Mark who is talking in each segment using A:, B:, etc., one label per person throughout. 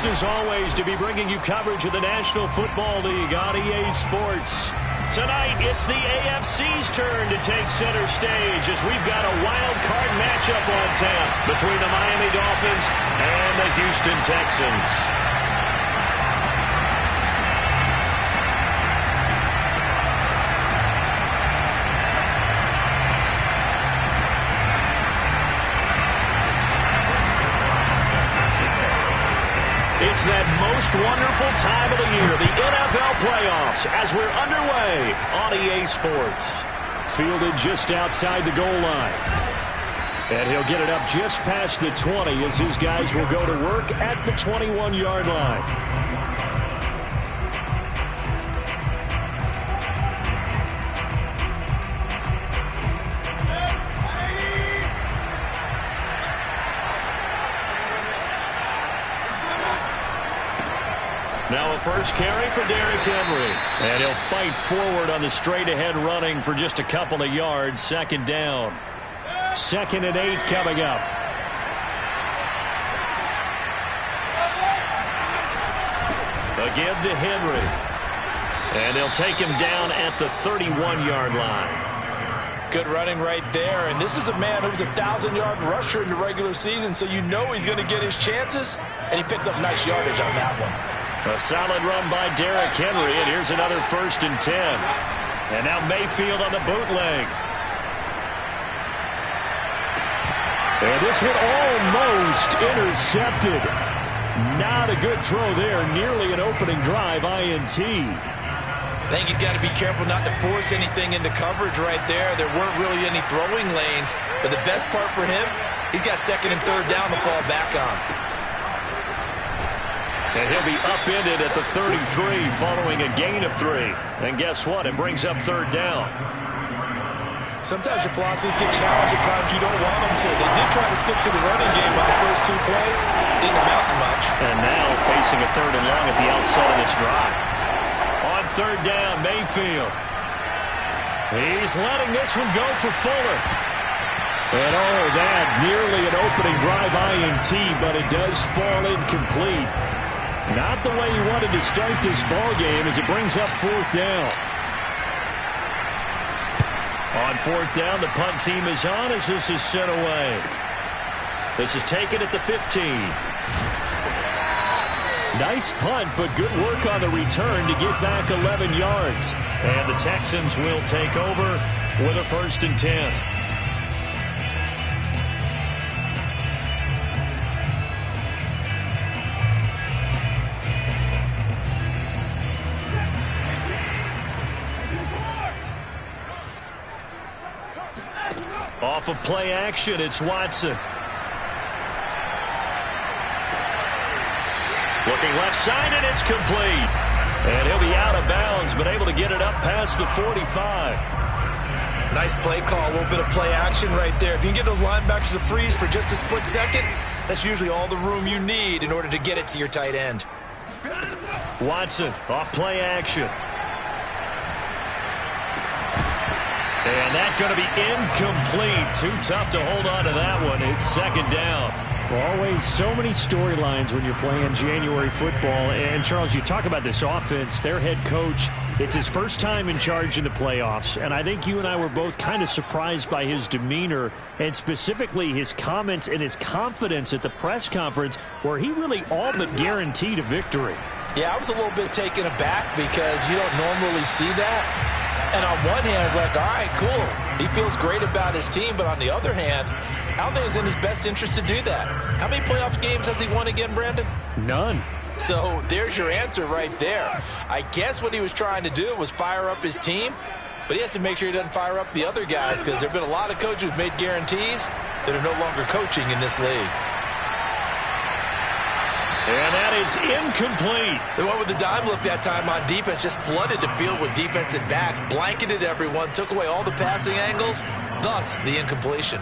A: pleased as always to be bringing you coverage of the National Football League on EA Sports. Tonight, it's the AFC's turn to take center stage as we've got a wild card matchup on tap between the Miami Dolphins and the Houston Texans. It's that most wonderful time of the year, the NFL playoffs, as we're underway on EA Sports. Fielded just outside the goal line. And he'll get it up just past the 20 as his guys will go to work at the 21-yard line. Now a first carry for Derrick Henry. And he'll fight forward on the straight-ahead running for just a couple of yards. Second down. 2nd and 8 coming up. Again to Henry. And they'll take him down at the 31-yard line.
B: Good running right there. And this is a man who was a 1,000-yard rusher in the regular season, so you know he's going to get his chances. And he picks up nice yardage on that one.
A: A solid run by Derrick Henry, and here's another 1st and 10. And now Mayfield on the bootleg. And this one almost intercepted. Not a good throw there. Nearly an opening drive INT.
B: I think he's got to be careful not to force anything into coverage right there. There weren't really any throwing lanes. But the best part for him, he's got 2nd and 3rd down to fall back on.
A: And he'll be upended at the 33 following a gain of 3. And guess what? It brings up 3rd down.
B: Sometimes your philosophies get challenged at times you don't want them to. They did try to stick to the running game on the first 2 plays. Didn't amount to much.
A: And now facing a 3rd and long at the outset of this drive. On 3rd down, Mayfield. He's letting this one go for Fuller. And oh, that nearly an opening drive INT, but it does fall incomplete. Not the way he wanted to start this ball game as it brings up 4th down. On 4th down, the punt team is on as this is sent away. This is taken at the 15. Nice punt, but good work on the return to get back 11 yards. And the Texans will take over with a 1st and 10. Off of play action, it's Watson. Looking left side, and it's complete. And he'll be out of bounds, but able to get it up past the 45.
B: Nice play call, a little bit of play action right there. If you can get those linebackers to freeze for just a split second, that's usually all the room you need in order to get it to your tight end.
A: Watson off play action. And that's going to be incomplete. Too tough to hold on to that one. It's 2nd down.
C: Always so many storylines when you're playing January football. And, Charles, you talk about this offense, their head coach, it's his first time in charge in the playoffs. And I think you and I were both kind of surprised by his demeanor and specifically his comments and his confidence at the press conference where he really all but guaranteed a victory.
B: Yeah, I was a little bit taken aback because you don't normally see that. And on one hand, it's like, all right, cool. He feels great about his team. But on the other hand, I don't think it's in his best interest to do that. How many playoff games has he won again, Brandon?
C: None.
B: So there's your answer right there. I guess what he was trying to do was fire up his team. But he has to make sure he doesn't fire up the other guys because there have been a lot of coaches who've made guarantees that are no longer coaching in this league.
A: And that is incomplete.
B: The one with the dime look that time on defense just flooded the field with defensive backs, blanketed everyone, took away all the passing angles, thus the incompletion.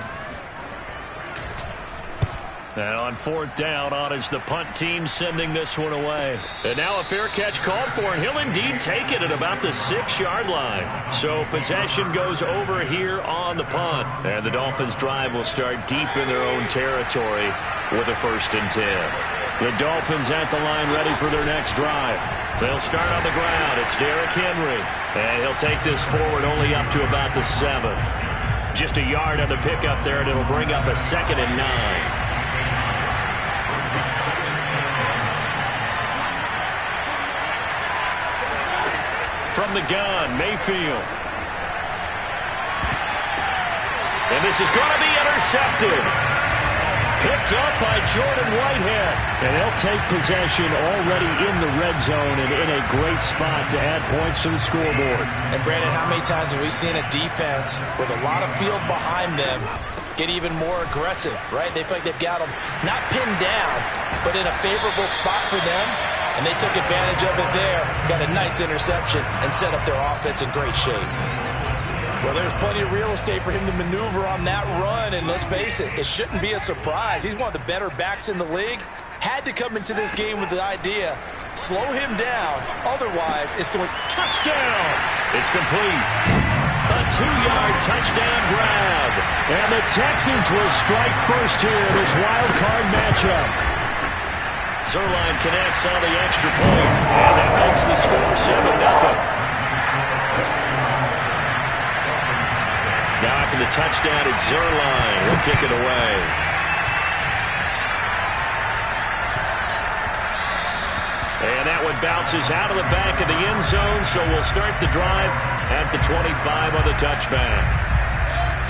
A: And on 4th down, on is the punt team sending this one away. And now a fair catch called for, and he'll indeed take it at about the 6-yard line. So possession goes over here on the punt. And the Dolphins drive will start deep in their own territory with a 1st and 10. The Dolphins at the line ready for their next drive. They'll start on the ground. It's Derrick Henry. And he'll take this forward only up to about the 7. Just a yard on the pickup there, and it'll bring up a 2nd and 9. From the gun, Mayfield. And this is going to be intercepted. Picked up by Jordan Whitehead.
C: And they'll take possession already in the red zone and in a great spot to add points to the scoreboard.
B: And Brandon, how many times have we seen a defense with a lot of field behind them get even more aggressive, right? They feel like they've got them not pinned down, but in a favorable spot for them. And they took advantage of it there, got a nice interception, and set up their offense in great shape. Well, there's plenty of real estate for him to maneuver on that run, and let's face it, it shouldn't be a surprise. He's one of the better backs in the league. Had to come into this game with the idea, slow him down, otherwise it's going touchdown.
A: It's complete. A 2-yard touchdown grab.
C: And the Texans will strike first here in this wild card matchup.
A: Zerline connects on the extra point, and that makes the score 7-0. Now after the touchdown, it's Zerline. He'll kick it away. And that one bounces out of the back of the end zone, so we'll start the drive at the 25 on the touchback.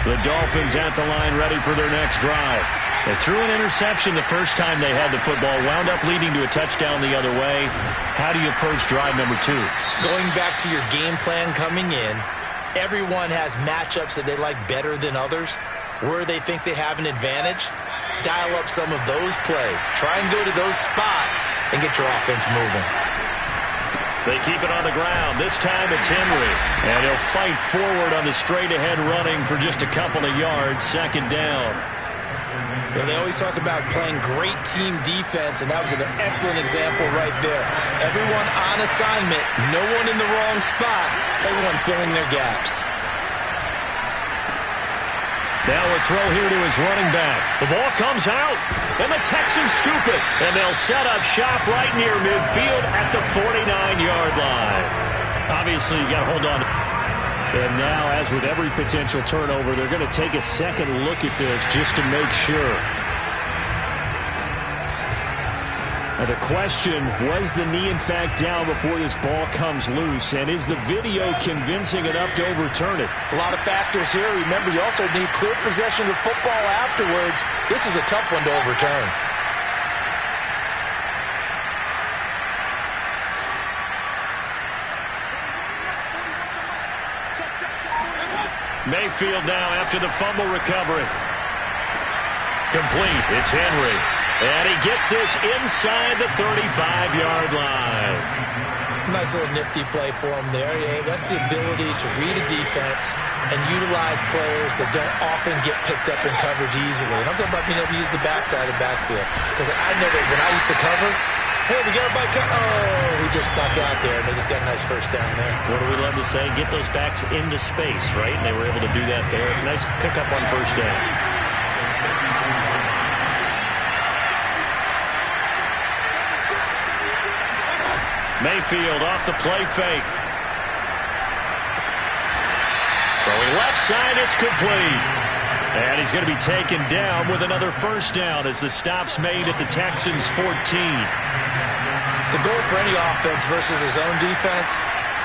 A: The Dolphins at the line ready for their next drive. They threw an interception the first time they had the football, wound up leading to a touchdown the other way. How do you approach drive number 2?
B: Going back to your game plan coming in, everyone has matchups that they like better than others. Where they think they have an advantage, dial up some of those plays. Try and go to those spots and get your offense moving.
A: They keep it on the ground. This time it's Henry. And he'll fight forward on the straight-ahead running for just a couple of yards. 2nd down.
B: You know, they always talk about playing great team defense, and that was an excellent example right there. Everyone on assignment, no one in the wrong spot, everyone filling their gaps.
A: Now a throw here to his running back. The ball comes out, and the Texans scoop it. And they'll set up shop right near midfield at the 49-yard line. Obviously, you got to hold on. And now, as with every potential turnover, they're going to take a second look at this just to make sure. Now the question, was the knee in fact down before this ball comes loose? And is the video convincing enough to overturn it?
B: A lot of factors here. Remember, you also need clear possession of football afterwards. This is a tough one to overturn.
A: Mayfield now after the fumble recovery. Complete. It's Henry. And he gets this inside the 35-yard line.
B: Nice little nifty play for him there. Yeah, that's the ability to read a defense and utilize players that don't often get picked up in coverage easily. And I'm talking about being able to use the backside of backfield. Because I know that when I used to cover, hey, we got a bike. Oh, he just snuck out there, and they just got a nice first down there.
A: What do we love to say? Get those backs into space, right? And they were able to do that there. Nice pickup on first down. Mayfield off the play fake. Throwing left side, it's complete. And he's going to be taken down with another first down as the stop's made at the Texans' 14.
B: The goal for any offense versus his own defense,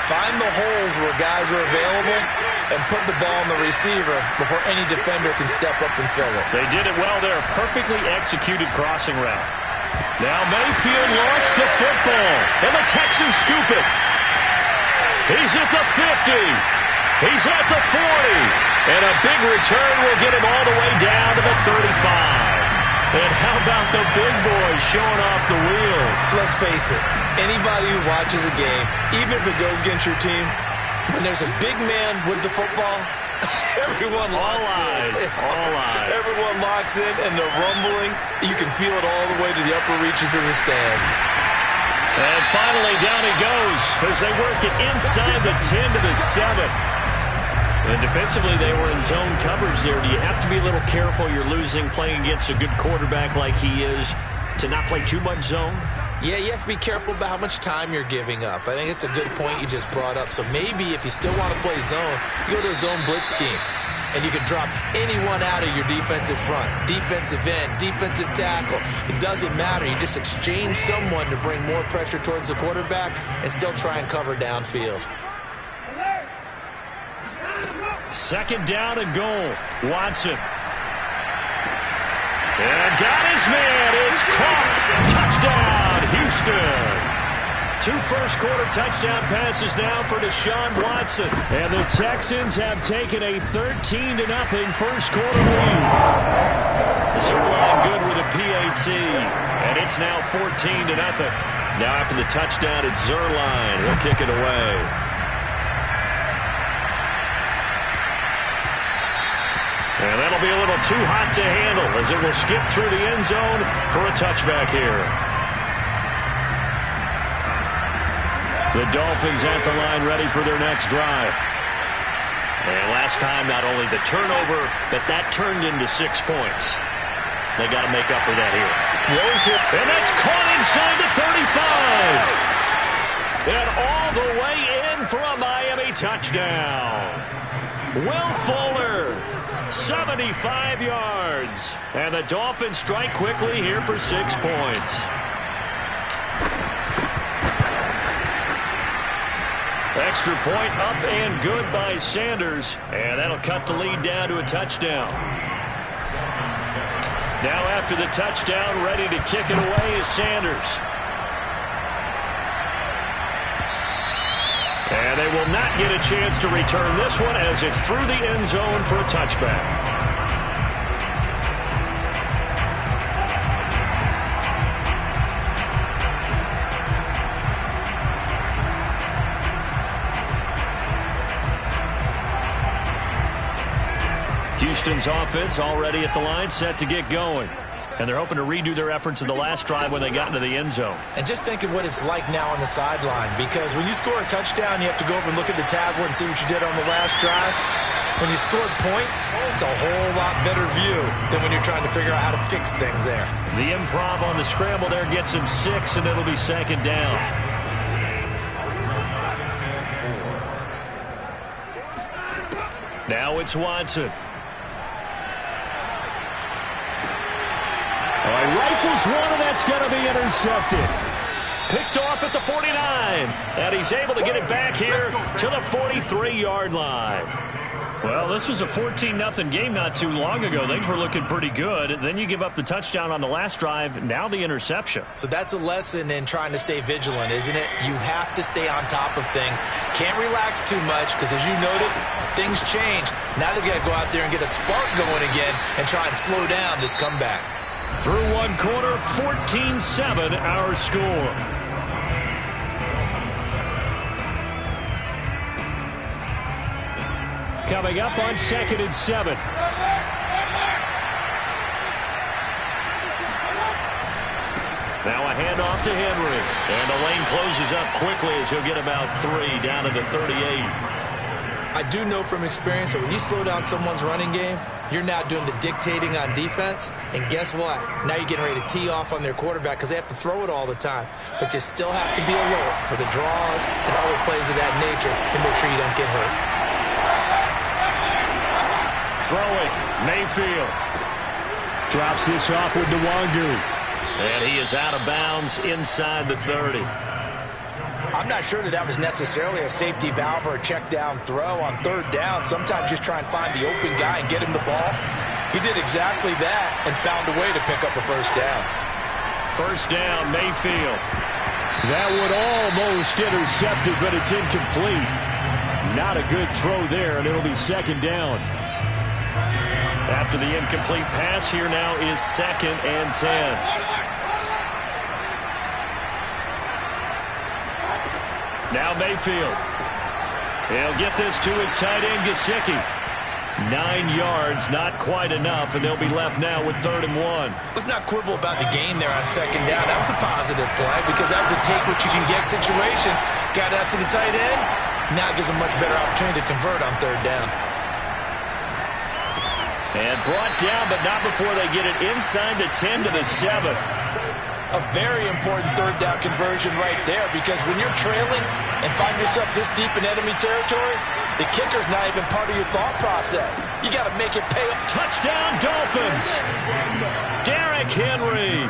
B: find the holes where guys are available and put the ball on the receiver before any defender can step up and fill it.
A: They did it well there. Perfectly executed crossing route. Now Mayfield lost the football, and the Texans scoop it. He's at the 50. He's at the 40. And a big return will get him all the way down to the 35. And how about the big boys showing off the wheels?
B: Let's face it, anybody who watches a game, even if it goes against your team, when there's a big man with the football, everyone locks in.
A: All eyes.
B: Everyone locks in, and the rumbling, you can feel it all the way to the upper reaches of the stands.
A: And finally, down he goes as they work it inside the 10 to the 7. And defensively, they were in zone coverage there. Do you have to be a little careful? You're losing, playing against a good quarterback like he is.
C: to not play too much zone?
B: Yeah, you have to be careful about how much time you're giving up. I think it's a good point you just brought up. So maybe if you still want to play zone, you go to a zone blitz scheme. And you can drop anyone out of your defensive front, defensive end, defensive tackle. It doesn't matter. You just exchange someone to bring more pressure towards the quarterback and still try and cover downfield.
C: Second down and goal. Watson. And got his man. It's caught. Touchdown, Houston. 2 first-quarter touchdown passes now for Deshaun Watson. And the Texans have taken a 13-0 first-quarter lead. Zerline good with a PAT. And it's now 14-0. Now after the touchdown, it's Zerline. He'll kick it away. And that'll be a little too hot to handle as it will skip through the end zone for a touchback here. The Dolphins at the line ready for their next drive. And last time, not only the turnover, but that turned into 6 points. They got to make up for that here. And that's caught inside the 35. And all the way in for a Miami touchdown. Will Fuller, 75 yards. And the Dolphins strike quickly here for 6 points. Extra point up and good by Sanders. And that'll cut the lead down to a touchdown. Now after the touchdown, ready to kick it away is Sanders. And they will not get a chance to return this one as it's through the end zone for a touchback. Houston's offense already at the line, set to get going. And they're hoping to redo their efforts in the last drive when they got into the end zone.
B: And just think of what it's like now on the sideline, because when you score a touchdown, you have to go over and look at the tablet and see what you did on the last drive. When you scored points, it's a whole lot better view than when you're trying to figure out how to fix things there.
C: The improv on the scramble there gets him 6, and it'll be second down. Now it's Watson. He rifles one, and that's going to be intercepted. Picked off at the 49, and he's able to get it back here to the 43-yard line. Well, this was a 14-0 game not too long ago. Things were looking pretty good. Then you give up the touchdown on the last drive. Now the interception.
B: So that's a lesson in trying to stay vigilant, isn't it? You have to stay on top of things. Can't relax too much because, as you noted, things change. Now they got to go out there and get a spark going again and try and slow down this comeback.
C: Through one quarter, 14-7 our score. Coming up on 2nd and 7. Now a handoff to Henry. And the lane closes up quickly as he'll get about 3 down to the 38.
B: I do know from experience that when you slow down someone's running game, you're now doing the dictating on defense. And guess what? Now you're getting ready to tee off on their quarterback because they have to throw it all the time. But you still have to be alert for the draws and other plays of that nature and make sure you don't get hurt.
C: Throwing, Mayfield. Drops this off with Nwangu. And he is out of bounds inside the 30.
B: I'm not sure that was necessarily a safety valve or a check down throw on 3rd down. Sometimes just try and find the open guy and get him the ball. He did exactly that and found a way to pick up a 1st down.
C: 1st down, Mayfield. That would almost intercept it, but it's incomplete. Not a good throw there, and it'll be 2nd down. After the incomplete pass, here now is 2nd and 10. Now Mayfield. He'll get this to his tight end, Gesicki. 9 yards, not quite enough, and they'll be left now with 3rd and 1.
B: Let's not quibble about the gain there on 2nd down. That was a positive play because that was a take-what-you-can-get situation. Got out to the tight end. Now gives a much better opportunity to convert on 3rd down.
A: And brought down, but not before they get it inside the 10 to the 7.
B: A very important third down conversion right there, because when you're trailing and find yourself this deep in enemy territory, the kicker's not even part of your thought process. You got to make it pay.
A: Touchdown, Dolphins! Derrick Henry,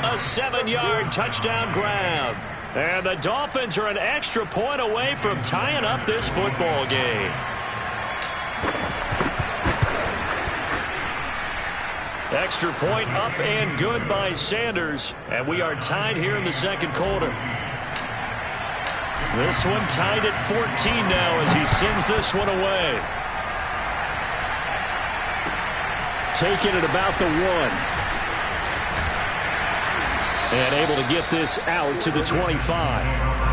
A: a 7-yard touchdown grab. And the Dolphins are an extra point away from tying up this football game. Extra point up and good by Sanders. And we are tied here in the second quarter. This one tied at 14 now as he sends this one away. Taking it about the 1. And able to get this out to the 25.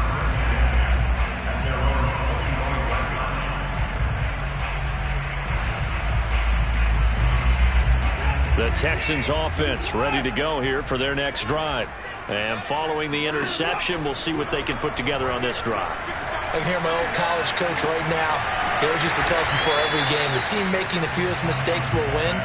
A: The Texans offense ready to go here for their next drive. And following the interception, we'll see what they can put together on this drive.
B: I can hear my old college coach right now. He always used to tell us before every game, the team making the fewest mistakes will win.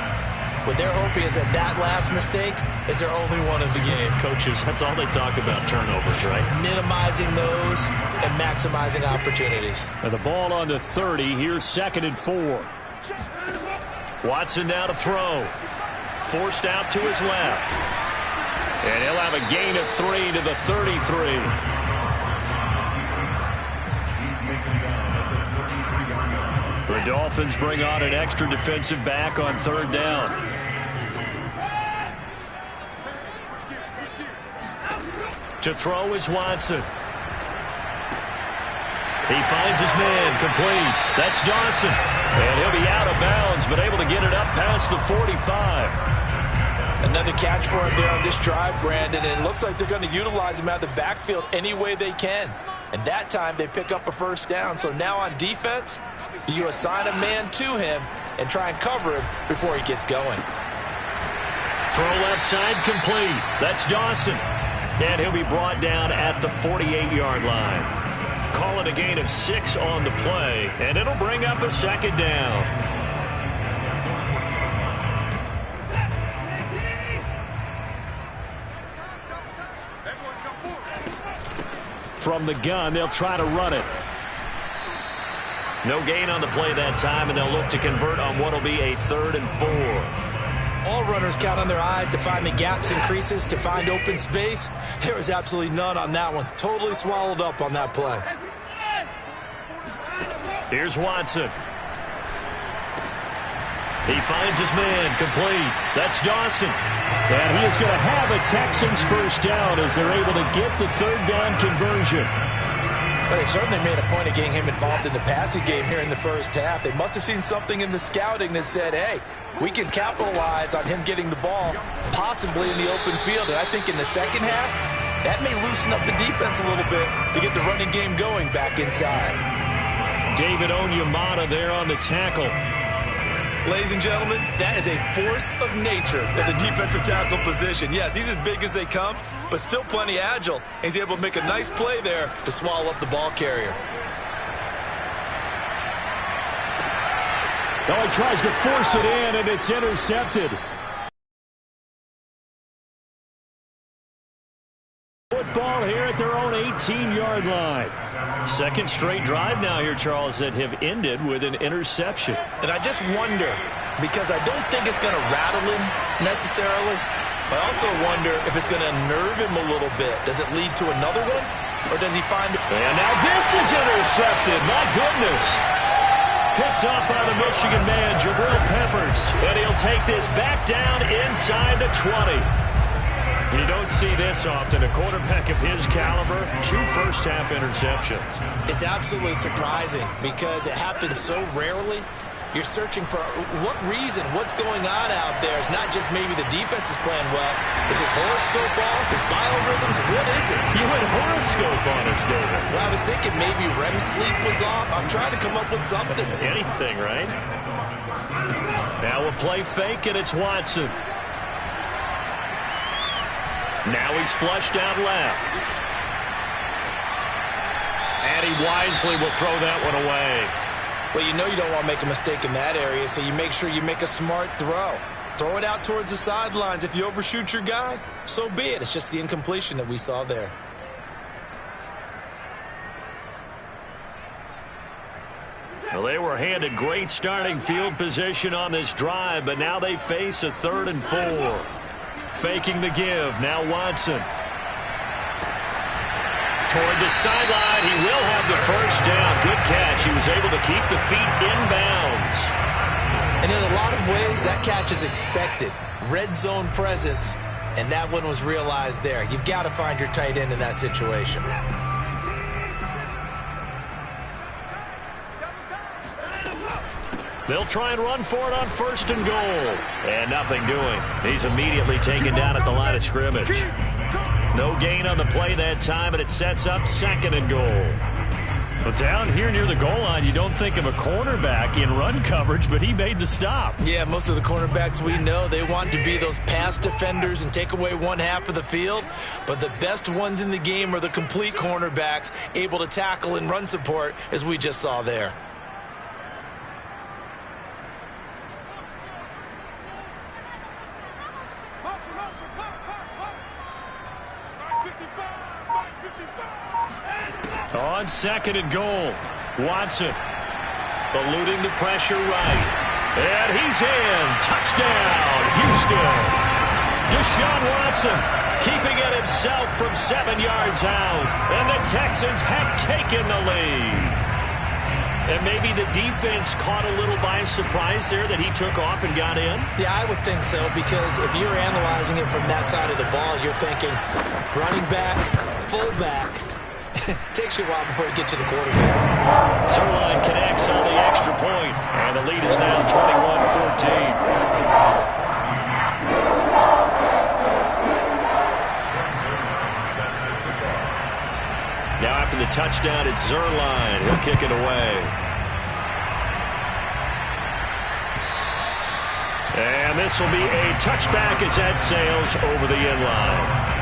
B: What they're hoping is that last mistake is their only one of the game.
A: Coaches, that's all they talk about, turnovers, right?
B: Minimizing those and maximizing opportunities.
A: And the ball on the 30. Here's 2nd and 4. Watson now to throw. Forced out to his left. And he'll have a gain of 3 to the 33. The Dolphins bring on an extra defensive back on 3rd down. To throw is Watson. He finds his man, complete. That's Dawson. And he'll be out of bounds, but able to get it up past the 45.
B: Another catch for him there on this drive, Brandon, and it looks like they're going to utilize him out of the backfield any way they can. And that time they pick up a 1st down. So now on defense, you assign a man to him and try and cover him before he gets going.
A: Throw left side, complete. That's Dawson. And he'll be brought down at the 48-yard line. Call it a gain of 6 on the play, and it'll bring up a 2nd down. From the gun, they'll try to run it. No gain on the play that time, and they'll look to convert on what will be a 3rd and 4.
B: All runners count on their eyes to find the gaps and creases, to find open space. There was absolutely none on that one. Totally swallowed up on that play.
A: Here's Watson. He finds his man, complete. That's Dawson. And he is going to have a Texans 1st down as they're able to get the 3rd down conversion.
B: But they certainly made a point of getting him involved in the passing game here in the 1st half. They must have seen something in the scouting that said, hey, we can capitalize on him getting the ball, possibly in the open field. And I think in the 2nd half, that may loosen up the defense a little bit to get the running game going back inside.
A: David Onyemata there on the tackle.
B: Ladies and gentlemen, that is a force of nature at the defensive tackle position. Yes, he's as big as they come, but still plenty agile. He's able to make a nice play there to swallow up the ball carrier.
C: Oh, he tries to force it in, and it's intercepted. Football here at their own 18-yard line. 2nd straight drive now here, Charles, that have ended with an interception.
B: And I just wonder, because I don't think it's going to rattle him necessarily, I also wonder if it's going to unnerve him a little bit. Does it lead to another one, or does he find it?
A: And now this is intercepted. My goodness. Picked up by the Michigan man, Jabril Peppers. And he'll take this back down inside the 20. You don't see this often. A quarterback of his caliber, 2 first-half interceptions.
B: It's absolutely surprising because it happens so rarely. You're searching for what reason, what's going on out there. It's not just maybe the defense is playing well. Is his horoscope off? His biorhythms? What is it?
A: You went horoscope on us, David.
B: Well, I was thinking maybe REM sleep was off. I'm trying to come up with something.
A: Anything, right? Now we'll play fake, and it's Watson. Now he's flushed out left. And he wisely will throw that one away.
B: Well, you know you don't want to make a mistake in that area, so you make sure you make a smart throw. Throw it out towards the sidelines. If you overshoot your guy, so be it. It's just the incompletion that we saw there.
C: Well, they were handed great starting field position on this drive, but now they face a 3rd and 4. Faking the give. Now Watson. Toward the sideline. He will have the first down. Good catch. He was able to keep the feet inbounds.
B: And in a lot of ways, that catch is expected. Red zone presence, and that one was realized there. You've got to find your tight end in that situation.
C: They'll try and run for it on 1st and goal. And nothing doing. He's immediately taken down at the line of scrimmage. No gain on the play that time, and it sets up 2nd and goal. But down here near the goal line, you don't think of a cornerback in run coverage, but he made the stop.
B: Yeah, most of the cornerbacks we know, they want to be those pass defenders and take away one half of the field. But the best ones in the game are the complete cornerbacks, able to tackle and run support, as we just saw there.
C: On 2nd and goal, Watson eluding the pressure right. And he's in. Touchdown, Houston. Deshaun Watson keeping it himself from 7 yards out. And the Texans have taken the lead. And maybe the defense caught a little by surprise there that he took off and got in?
B: Yeah, I would think so, because if you're analyzing it from that side of the ball, you're thinking running back, fullback. Takes you a while before you get to the quarterback.
C: Zerline connects on the extra point, and the lead is now 21-14. Now after the touchdown, it's Zerline. He'll kick it away. And this will be a touchback as that sails over the end line.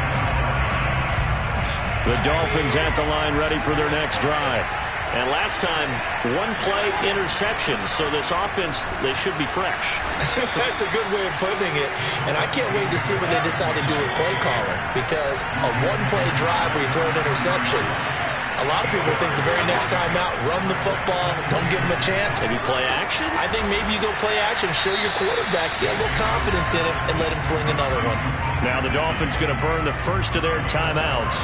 C: The Dolphins at the line ready for their next drive. And last time, 1-play interception. So this offense, they should be fresh.
B: That's a good way of putting it. And I can't wait to see what they decide to do with play calling. Because a 1-play drive where you throw an interception, a lot of people think the very next time out, run the football, don't give them a chance.
C: Maybe play action?
B: I think maybe you go play action, show your quarterback, get a little confidence in him, and let him fling another one.
C: Now the Dolphins going to burn the first of their timeouts,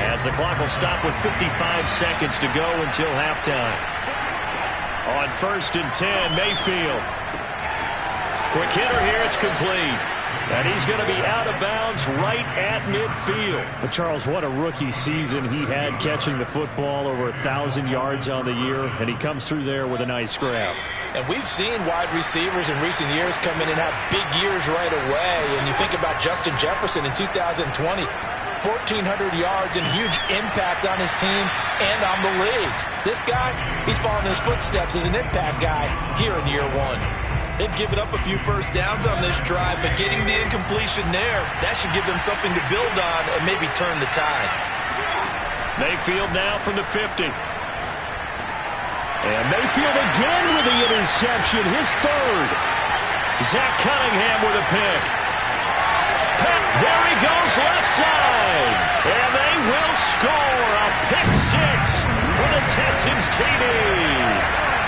C: as the clock will stop with 55 seconds to go until halftime. On 1st and 10, Mayfield. Quick hitter here, it's complete. And he's going to be out of bounds right at midfield.
D: But Charles, what a rookie season he had, catching the football over 1,000 yards on the year, and he comes through there with a nice grab.
B: And we've seen wide receivers in recent years come in and have big years right away. And you think about Justin Jefferson in 2020, 1,400 yards and huge impact on his team and on the league. This guy, he's following his footsteps as an impact guy here in year one. They've given up a few first downs on this drive, but getting the incompletion there, that should give them something to build on and maybe turn the tide.
C: Mayfield now from the 50. And Mayfield again with the interception, his 3rd. Zach Cunningham with a pick. There he goes, left side. And they will score a pick 6 for the Texans TD.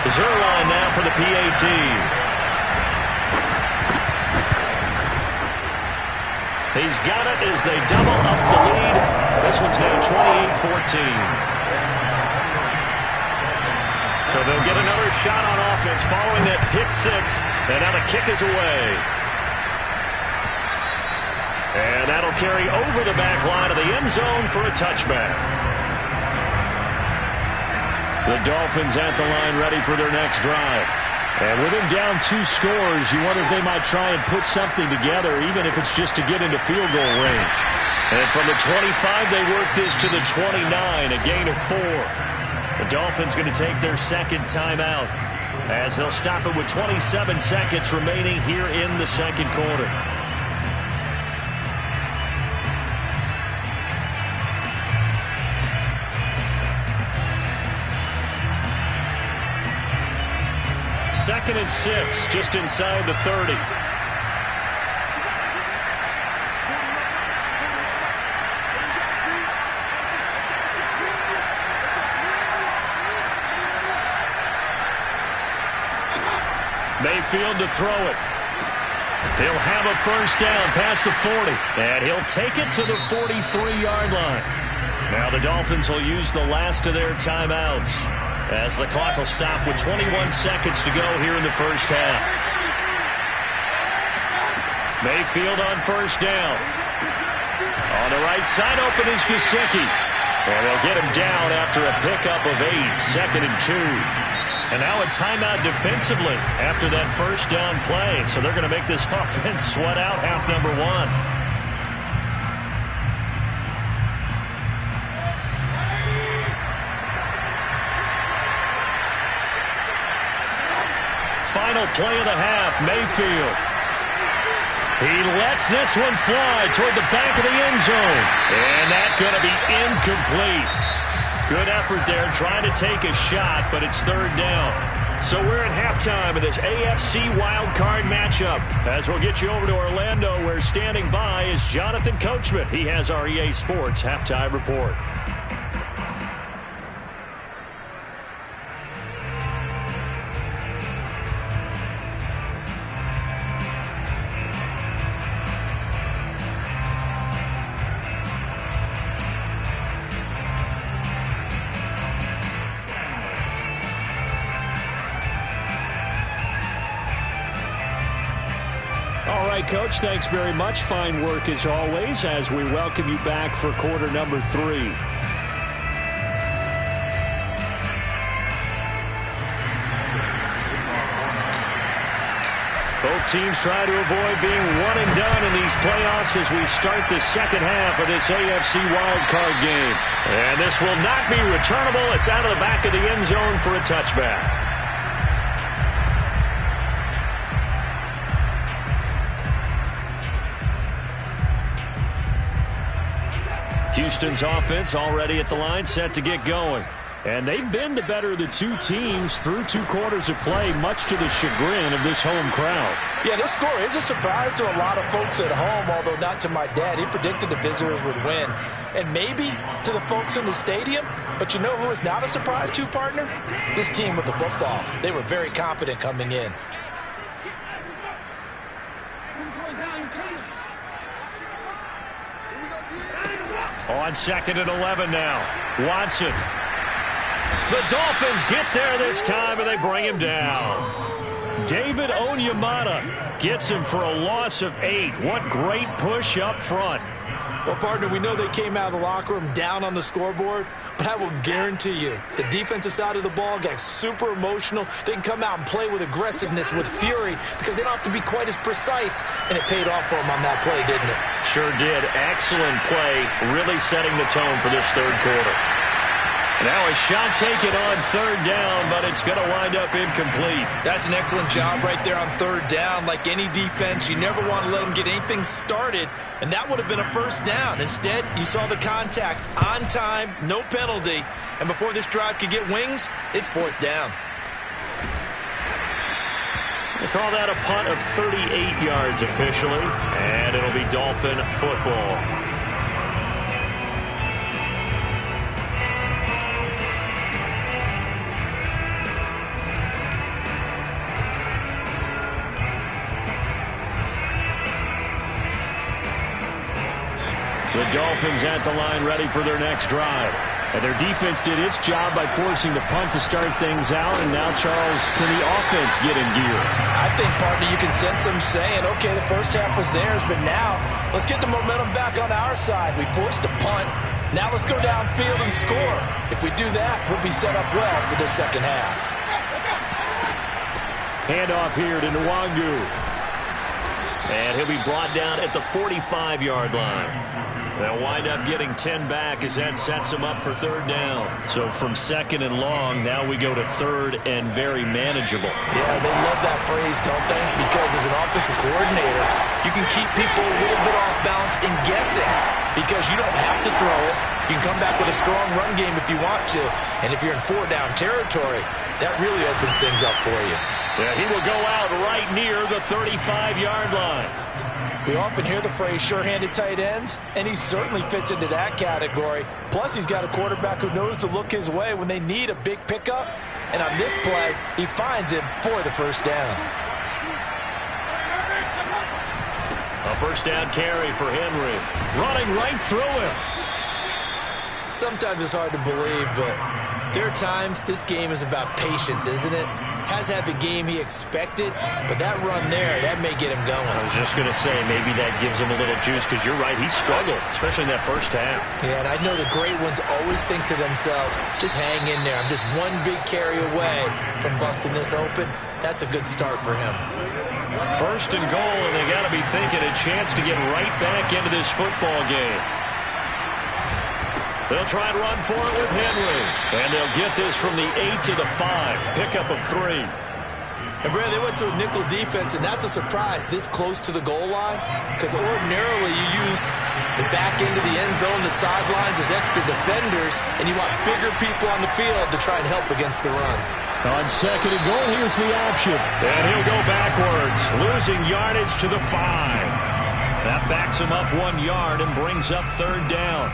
C: Zerline now for the PAT. He's got it as they double up the lead. This one's now 28-14. So they'll get another shot on offense following that pick 6. And now the kick is away. And that'll carry over the back line of the end zone for a touchback. The Dolphins at the line ready for their next drive.
D: And with him down 2 scores, you wonder if they might try and put something together, even if it's just to get into field goal range.
C: And from the 25, they work this to the 29, a gain of 4. The Dolphins going to take their 2nd timeout as they'll stop it with 27 seconds remaining here in the 2nd quarter.
A: 2nd and 6, just inside the 30. Mayfield to throw it. He'll have a first down past the 40, and he'll take it to the 43-yard line. Now the Dolphins will use the last of their timeouts as the clock will stop with 21 seconds to go here in the first half. Mayfield on first down. On the right side open is Gesicki. And they'll get him down after a pickup of 8, 2nd and 2. And now a timeout defensively after that first down play. So they're going to make this offense sweat out half number 1. Final play of the half, Mayfield. He lets this one fly toward the back of the end zone. And that's going to be incomplete. Good effort there trying to take a shot, but it's third down. So we're at halftime of this AFC wildcard matchup. As we'll get you over to Orlando, where standing by is Jonathan Coachman. He has our EA Sports halftime report.
C: All right, Coach, thanks very much. Fine work as always as we welcome you back for quarter number 3. Both teams try to avoid being one and done in these playoffs as we start the second half of this AFC wildcard game. And this will not be returnable. It's out of the back of the end zone for a touchback. Houston's offense already at the line, set to get going. And they've been the better of the two teams through 2 quarters of play, much to the chagrin of this home crowd.
B: Yeah, this score is a surprise to a lot of folks at home, although not to my dad. He predicted the visitors would win. And maybe to the folks in the stadium. But you know who is not a surprise to, partner? This team with the football. They were very confident coming in.
A: On 2nd and 11 now. Watson. The Dolphins get there this time, and they bring him down. David Onyemata gets him for a loss of 8. What great push up front.
B: Well, partner, we know they came out of the locker room down on the scoreboard, but I will guarantee you the defensive side of the ball got super emotional. They can come out and play with aggressiveness, with fury, because they don't have to be quite as precise, and it paid off for them on that play, didn't it?
A: Sure did. Excellent play, really setting the tone for this third quarter. Now a shot taken on third down, but it's going to wind up incomplete.
B: That's an excellent job right there on third down. Like any defense, you never want to let them get anything started, and that would have been a first down. Instead, you saw the contact on time, no penalty, and before this drive could get wings, it's fourth down.
A: They call that a punt of 38 yards officially, and it'll be Dolphin football. The Dolphins at the line ready for their next drive. And their defense did its job by forcing the punt to start things out. And now, Charles, can the offense get in gear?
B: I think, partner, you can sense them saying, okay, the first half was theirs, but now let's get the momentum back on our side. We forced a punt. Now let's go downfield and score. If we do that, we'll be set up well for the second half.
A: Handoff here to Nwangu. And he'll be brought down at the 45-yard line. They'll wind up getting 10 back as that sets them up for third down. So from second and long, now we go to third and very manageable.
B: Yeah, they love that phrase, don't they? Because as an offensive coordinator, you can keep people a little bit off balance and guessing because you don't have to throw it. You can come back with a strong run game if you want to. And if you're in 4-down territory, that really opens things up for you.
A: Yeah, he will go out right near the 35-yard line.
B: We often hear the phrase sure-handed tight ends, and he certainly fits into that category. Plus, he's got a quarterback who knows to look his way when they need a big pickup. And on this play, he finds him for the first down.
A: A first down carry for Henry. Running right through him.
B: Sometimes it's hard to believe, but there are times this game is about patience, isn't it? Has had the game he expected, but that run there, that may get him going.
A: I was just going to say, maybe that gives him a little juice, because you're right, he struggled, especially in that first half.
B: Yeah, and I know the great ones always think to themselves, just hang in there. I'm just one big carry away from busting this open. That's a good start for him.
A: First and goal, and they got to be thinking a chance to get right back into this football game. They'll try and run for it with Henry. And they'll get this from the 8 to the 5. Pickup of 3.
B: And, Brad, they went to a nickel defense, and that's a surprise this close to the goal line, because ordinarily you use the back end of the end zone, the sidelines as extra defenders, and you want bigger people on the field to try and help against the run.
C: On second and goal, here's the option.
A: And he'll go backwards, losing yardage to the 5. That backs him up 1 yard and brings up third down.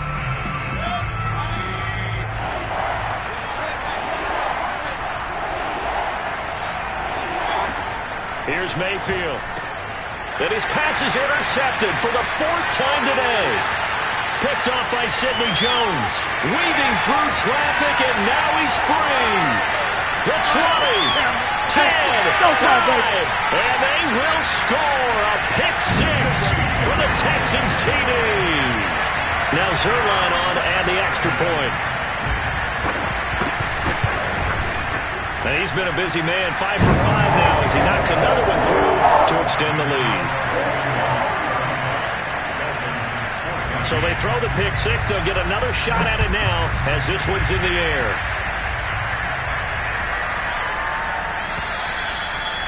A: Here's Mayfield. And his pass is intercepted for the 4th time today. Picked off by Sidney Jones. Weaving through traffic, and now he's free. The 20, 10, 5, and they will score a pick 6 for the Texans TD. Now Zerline on to add the extra point. And he's been a busy man, 5 for 5 now as he knocks another one through to extend the lead. So they throw the pick 6. They'll get another shot at it now as this one's in the air.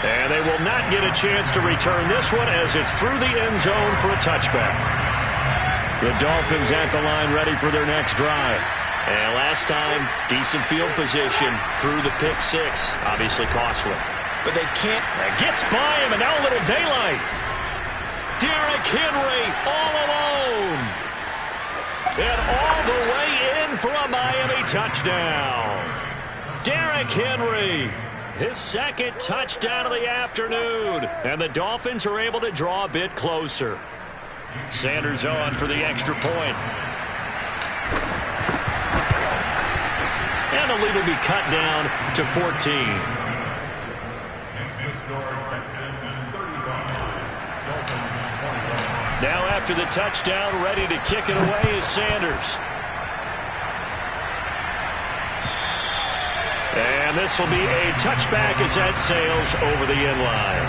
A: And they will not get a chance to return this one as it's through the end zone for a touchback. The Dolphins at the line ready for their next drive. And last time, decent field position through the pick 6. Obviously costly.
B: But they can't.
A: That gets by him, and now a little daylight. Derrick Henry all alone. And all the way in for a Miami touchdown. Derrick Henry, his 2nd touchdown of the afternoon. And the Dolphins are able to draw a bit closer. Sanders on for the extra point. And the lead will be cut down to 14. Now after the touchdown, ready to kick it away is Sanders. And this will be a touchback as that sails over the end line.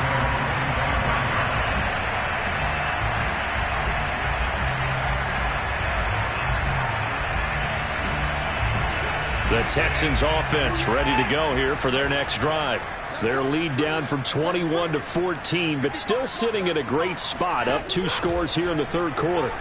A: The Texans offense ready to go here for their next drive. Their lead down from 21 to 14, but still sitting at a great spot, up 2 scores here in the 3rd quarter.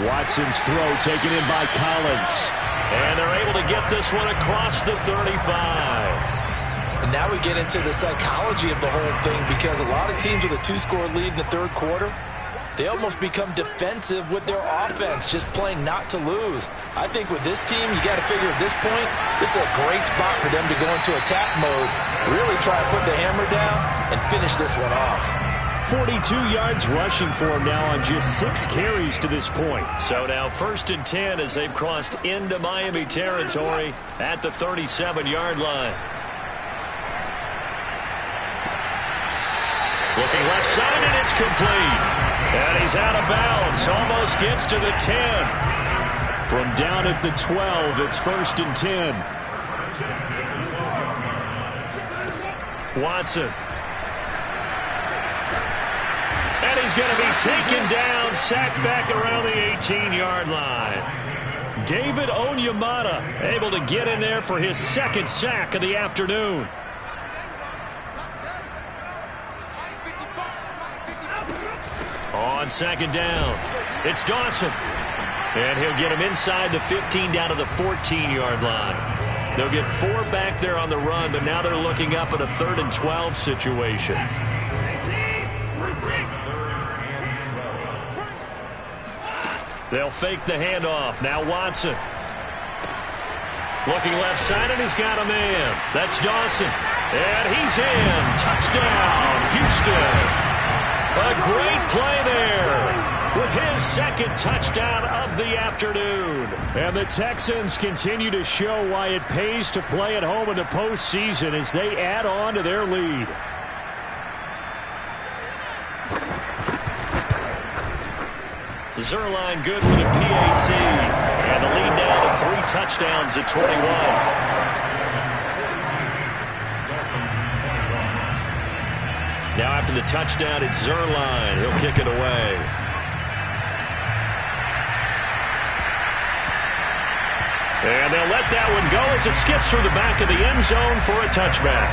A: Watson's throw taken in by Collins. And they're able to get this one across the 35.
B: And now we get into the psychology of the whole thing, because a lot of teams with a 2-score lead in the 3rd quarter, they almost become defensive with their offense, just playing not to lose. I think with this team, you got to figure at this point, this is a great spot for them to go into attack mode, really try to put the hammer down and finish this one off.
C: 42 yards rushing for him now on just 6 carries to this point.
A: So now 1st and 10 as they've crossed into Miami territory at the 37-yard line. Looking left side, and it's complete. And he's out of bounds. Almost gets to the 10.
C: From down at the 12, it's 1st and 10.
A: Watson. And he's going to be taken down, sacked back around the 18-yard line. David Onyemata able to get in there for his 2nd sack of the afternoon. On 2nd down, it's Dawson. And he'll get him inside the 15 down to the 14-yard line. They'll get 4 back there on the run, but now they're looking up at a 3rd and 12 situation. They'll fake the handoff. Now Watson. Looking left side, and he's got a man. That's Dawson. And he's in. Touchdown, Houston. A great play there with his 2nd touchdown of the afternoon.
C: And the Texans continue to show why it pays to play at home in the postseason as they add on to their lead.
A: Zerline good with a PAT. And the lead now to 3 touchdowns at 21. Now after the touchdown, it's Zerline. He'll kick it away. And they'll let that one go as it skips through the back of the end zone for a touchback.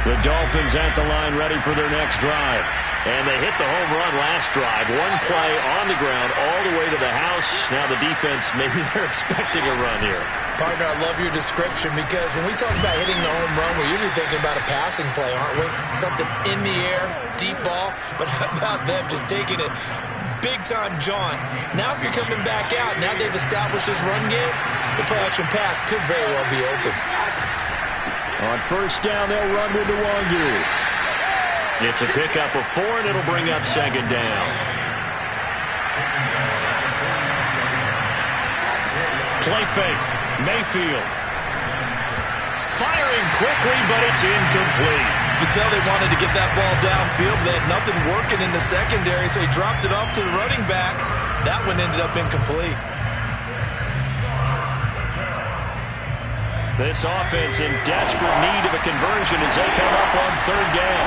A: The Dolphins at the line ready for their next drive. And they hit the home run last drive. 1 play on the ground all the way to the house. Now the defense, maybe they're expecting a run here.
B: Partner, I love your description because when we talk about hitting the home run, we're usually thinking about a passing play, aren't we? Something in the air, deep ball. But how about them just taking it big-time jaunt? Now if you're coming back out, now they've established this run game, the play-action pass could very well be open.
C: On 1st down, they'll run with Nwangu.
A: It's a pickup of 4, and it'll bring up 2nd down. Play fake. Mayfield. Firing quickly, but it's incomplete.
B: You can tell they wanted to get that ball downfield. They had nothing working in the secondary, so he dropped it off to the running back. That one ended up incomplete.
A: This offense in desperate need of a conversion as they come up on 3rd down.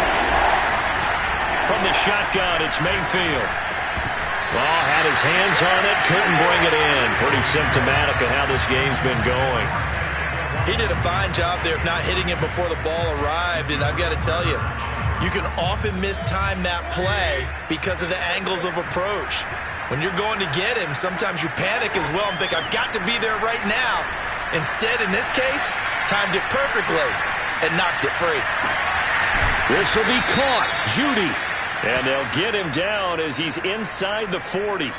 A: From the shotgun, it's Mayfield. Ball had his hands on it, couldn't bring it in. Pretty symptomatic of how this game's been going.
B: He did a fine job there of not hitting it before the ball arrived, and I've got to tell you, you can often mistime that play because of the angles of approach. When you're going to get him, sometimes you panic as well and think, I've got to be there right now. Instead, in this case, timed it perfectly and knocked it free.
C: This will be caught. Judy.
A: And they'll get him down as he's inside the 40.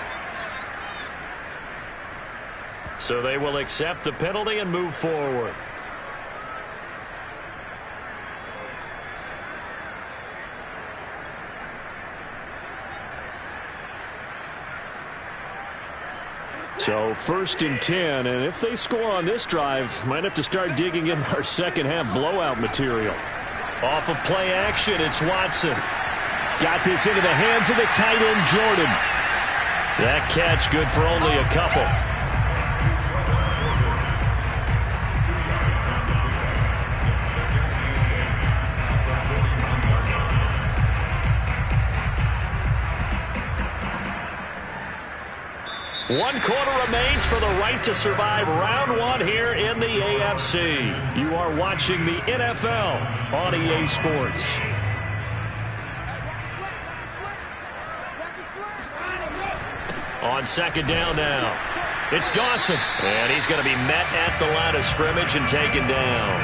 A: So they will accept the penalty and move forward.
C: So 1st and 10, and if they score on this drive, might have to start digging in our 2nd half blowout material.
A: Off of play action, it's Watson.
C: Got this into the hands of the tight end, Jordan.
A: That catch good for only a couple. One quarter remains for the right to survive round 1 here in the AFC.
C: You are watching the NFL on EA Sports.
A: On 2nd down now, it's Dawson. And he's going to be met at the line of scrimmage and taken down.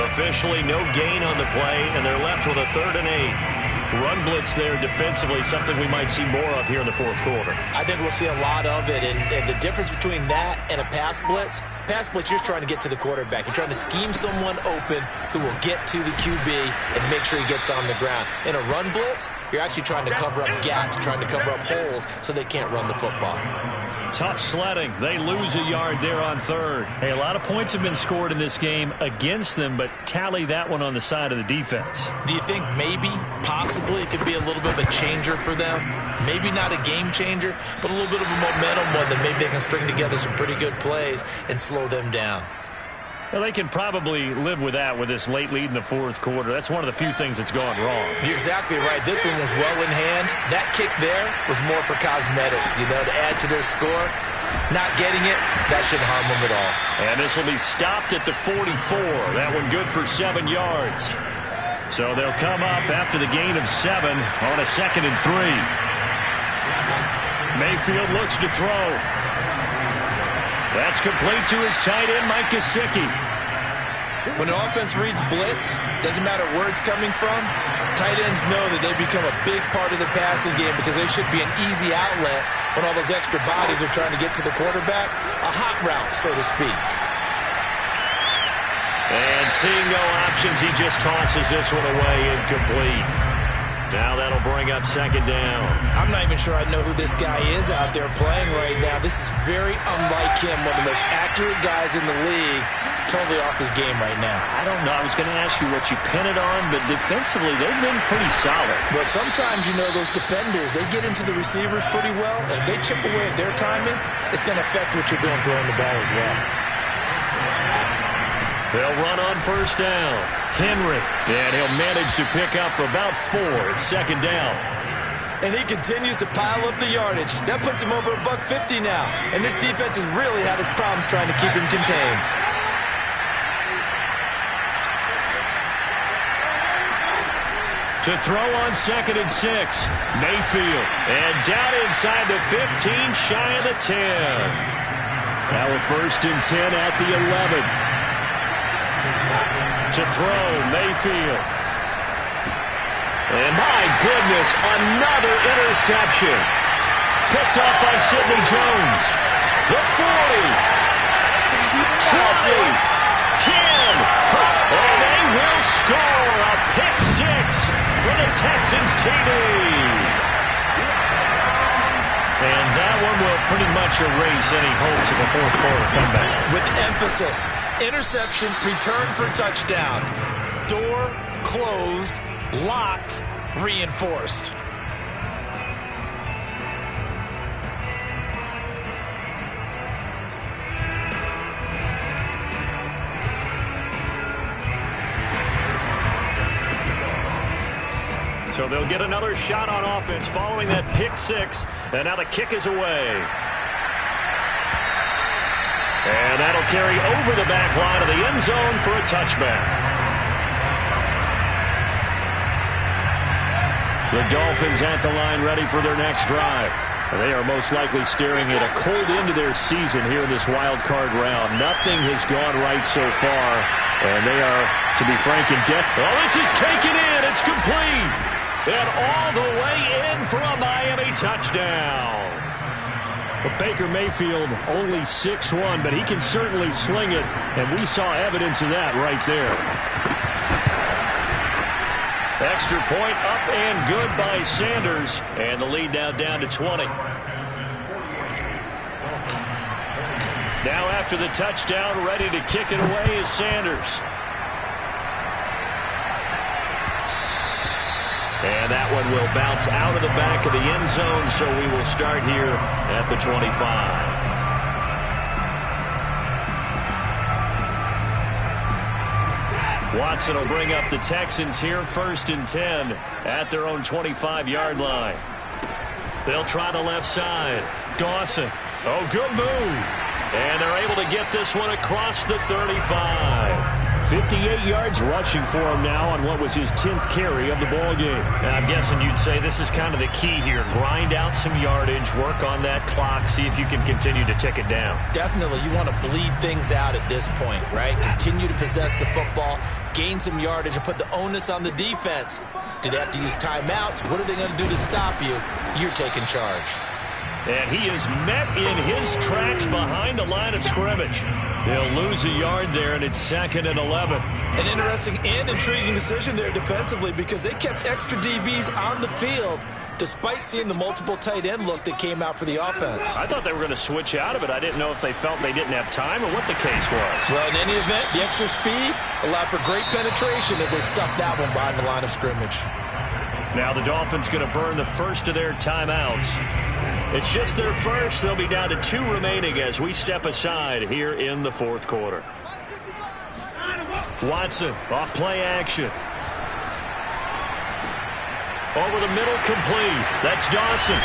A: Officially no gain on the play, and they're left with a 3rd and 8. Run blitz there defensively, something we might see more of here in the 4th quarter.
B: I think we'll see a lot of it, and the difference between that and a pass blitz, you're just trying to get to the quarterback. You're trying to scheme someone open who will get to the QB and make sure he gets on the ground. In a run blitz, you're actually trying to cover up gaps, trying to cover up holes so they can't run the football.
A: Tough sledding. They lose a yard there on 3rd.
C: Hey, a lot of points have been scored in this game against them, but tally that one on the side of the defense.
B: Do you think maybe, possibly, it could be a little bit of a changer for them? Maybe not a game changer, but a little bit of a momentum one that maybe they can string together some pretty good plays and slow them down.
C: Well, they can probably live with that with this late lead in the 4th quarter. That's one of the few things that's gone wrong.
B: You're exactly right. This one was well in hand. That kick there was more for cosmetics, to add to their score. Not getting it, that shouldn't harm them at all.
A: And this will be stopped at the 44. That one good for 7 yards. So they'll come up after the gain of 7 on a 2nd and 3. Mayfield looks to throw. That's complete to his tight end, Mike Gesicki.
B: When the offense reads blitz, doesn't matter where it's coming from, tight ends know that they become a big part of the passing game because they should be an easy outlet when all those extra bodies are trying to get to the quarterback. A hot route, so to speak.
A: And seeing no options, he just tosses this one away, incomplete. Now that'll bring up 2nd down.
B: I'm not even sure I know who this guy is out there playing right now. This is very unlike him, one of the most accurate guys in the league. Totally off his game right now.
A: I don't know. I was going to ask you what you pin it on, but defensively, they've been pretty solid.
B: Well, sometimes, you know, those defenders, they get into the receivers pretty well. And if they chip away at their timing, it's going to affect what you're doing throwing the ball as well.
A: They'll run on 1st down. Henry, and he'll manage to pick up about 4 at 2nd down.
B: And he continues to pile up the yardage. That puts him over $150 now. And this defense has really had its problems trying to keep him contained.
A: To throw on 2nd and 6. Mayfield. And down inside the 15, shy of the 10.
C: Now a 1st and 10 at the 11.
A: To throw, Mayfield. And my goodness, another interception. Picked up by Sidney Jones. The 40. 20. 10. And they will score a pick 6 for the Texans TD. And that one will pretty much erase any hopes of a 4th quarter comeback.
B: With emphasis, interception, return for touchdown. Door closed, locked, reinforced.
A: So they'll get another shot on offense following that pick 6. And now the kick is away. And that'll carry over the back line of the end zone for a touchback. The Dolphins at the line ready for their next drive. They are most likely staring at a cold end to their season here in this wild card round. Nothing has gone right so far. And they are, to be frank, in death. Oh, this is taken in. It's complete. And all the way in for a Miami touchdown.
C: But Baker Mayfield only 6'1", but he can certainly sling it, and we saw evidence of that right there.
A: Extra point up and good by Sanders, and the lead now down to 20. Now after the touchdown, ready to kick it away is Sanders. And that one will bounce out of the back of the end zone, so we will start here at the 25. Watson will bring up the Texans here, 1st and 10 at their own 25-yard line. They'll try the left side. Dawson. Oh, good move. And they're able to get this one across the 35.
C: 58 yards rushing for him now on what was his 10th carry of the ball game.
A: And I'm guessing you'd say this is kind of the key here. Grind out some yardage, work on that clock, see if you can continue to tick it down.
B: Definitely, you want to bleed things out at this point, right? Continue to possess the football, gain some yardage, and put the onus on the defense. Do they have to use timeouts? What are they going to do to stop you? You're taking charge.
A: And he is met in his tracks behind the line of scrimmage. They'll lose a yard there, and it's 2nd and 11.
B: An interesting and intriguing decision there defensively because they kept extra DBs on the field despite seeing the multiple tight end look that came out for the offense.
A: I thought they were going to switch out of it. I didn't know if they felt they didn't have time or what the case was.
B: Well, in any event, the extra speed allowed for great penetration as they stuffed that one behind the line of scrimmage.
A: Now the Dolphins going to burn the first of their timeouts. It's just their first. They'll be down to 2 remaining as we step aside here in the 4th quarter. Watson off play action. Over the middle, complete. That's Dawson.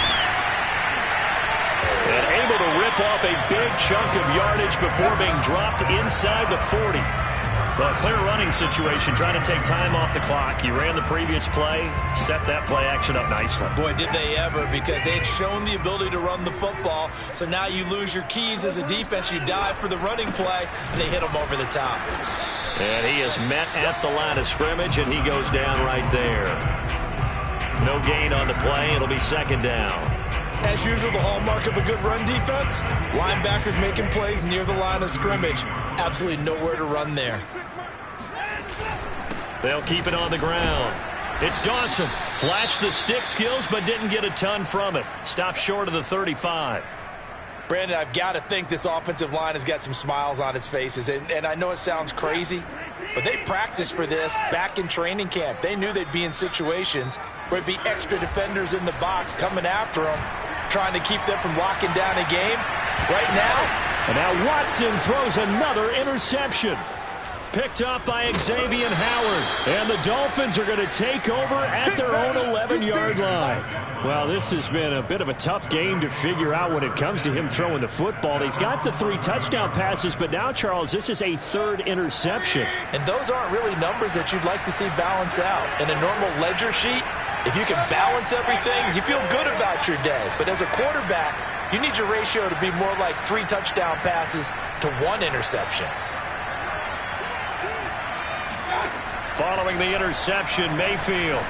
A: And able to rip off a big chunk of yardage before being dropped inside the 40. Well, a clear running situation, trying to take time off the clock. He ran the previous play, set that play action up nicely.
B: Boy, did they ever, because they had shown the ability to run the football. So now you lose your keys as a defense. You dive for the running play, and they hit them over the top.
A: And he is met at the line of scrimmage, and he goes down right there. No gain on the play. It'll be second down.
B: As usual, the hallmark of a good run defense, linebackers making plays near the line of scrimmage. Absolutely nowhere to run there.
A: They'll keep it on the ground. It's Dawson. Flashed the stick skills, but didn't get a ton from it. Stopped short of the 35.
B: Brandon, I've got to think this offensive line has got some smiles on its faces. And I know it sounds crazy, but they practiced for this back in training camp. They knew they'd be in situations where it'd be extra defenders in the box coming after them, trying to keep them from locking down a game. Right now.
C: And now Watson throws another interception. Picked up by Xavier Howard. And the Dolphins are going to take over at their own 11-yard line. Well, this has been a bit of a tough game to figure out when it comes to him throwing the football. He's got the 3 touchdown passes, but now, Charles, this is a 3rd interception.
B: And those aren't really numbers that you'd like to see balance out. In a normal ledger sheet, if you can balance everything, you feel good about your day. But as a quarterback, you need your ratio to be more like 3 touchdown passes to 1 interception.
A: Following the interception, Mayfield.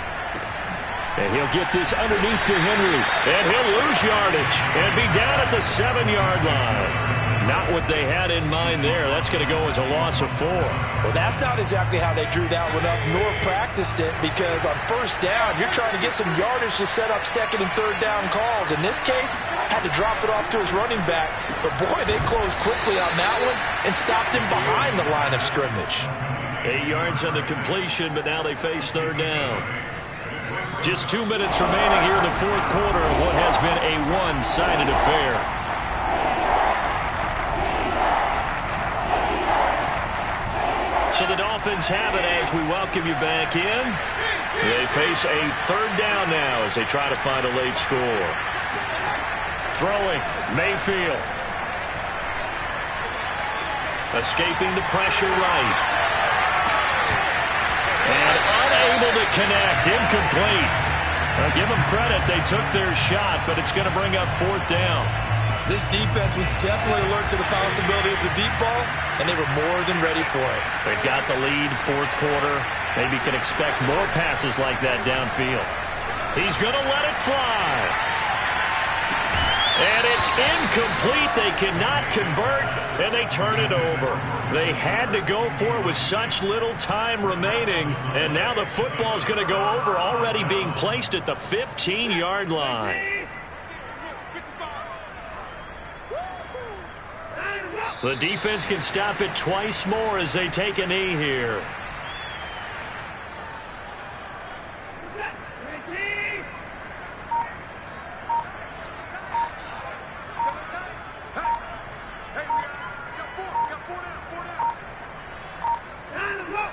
A: And he'll get this underneath to Henry. And he'll lose yardage and be down at the 7-yard line. Not what they had in mind there. That's going to go as a loss of 4.
B: Well, that's not exactly how they drew that one up nor practiced it, because on first down, you're trying to get some yardage to set up 2nd and 3rd down calls. In this case, had to drop it off to his running back. But, boy, they closed quickly on that one and stopped him behind the line of scrimmage.
A: 8 yards on the completion, but now they face 3rd down. Just 2 minutes remaining here in the 4th quarter of what has been a one-sided affair. So the Dolphins have it as we welcome you back in. They face a 3rd down now as they try to find a late score. Throwing, Mayfield. Escaping the pressure right. And unable to connect, incomplete. Give them credit, they took their shot, but it's going to bring up 4th down.
B: This defense was definitely alert to the possibility of the deep ball, and they were more than ready for it.
A: They've got the lead, 4th quarter. Maybe can expect more passes like that downfield. He's going to let it fly. And it's incomplete. They cannot convert, and they turn it over. They had to go for it with such little time remaining, and now the football is going to go over, already being placed at the 15-yard line. The defense can stop it twice more as they take a knee here.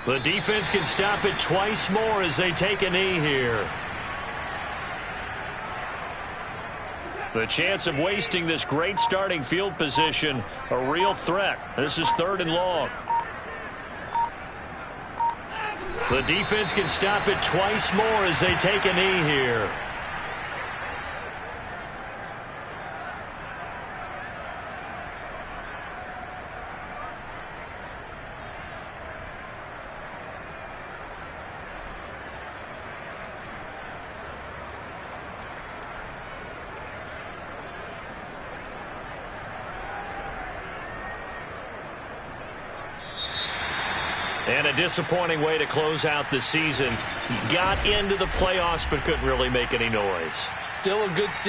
A: The defense can stop it twice more as they take a knee here. The chance of wasting this great starting field position, a real threat. This is 3rd and long. The defense can stop it twice more as they take a knee here. And a disappointing way to close out the season. Got into the playoffs but couldn't really make any noise.
B: Still a good season.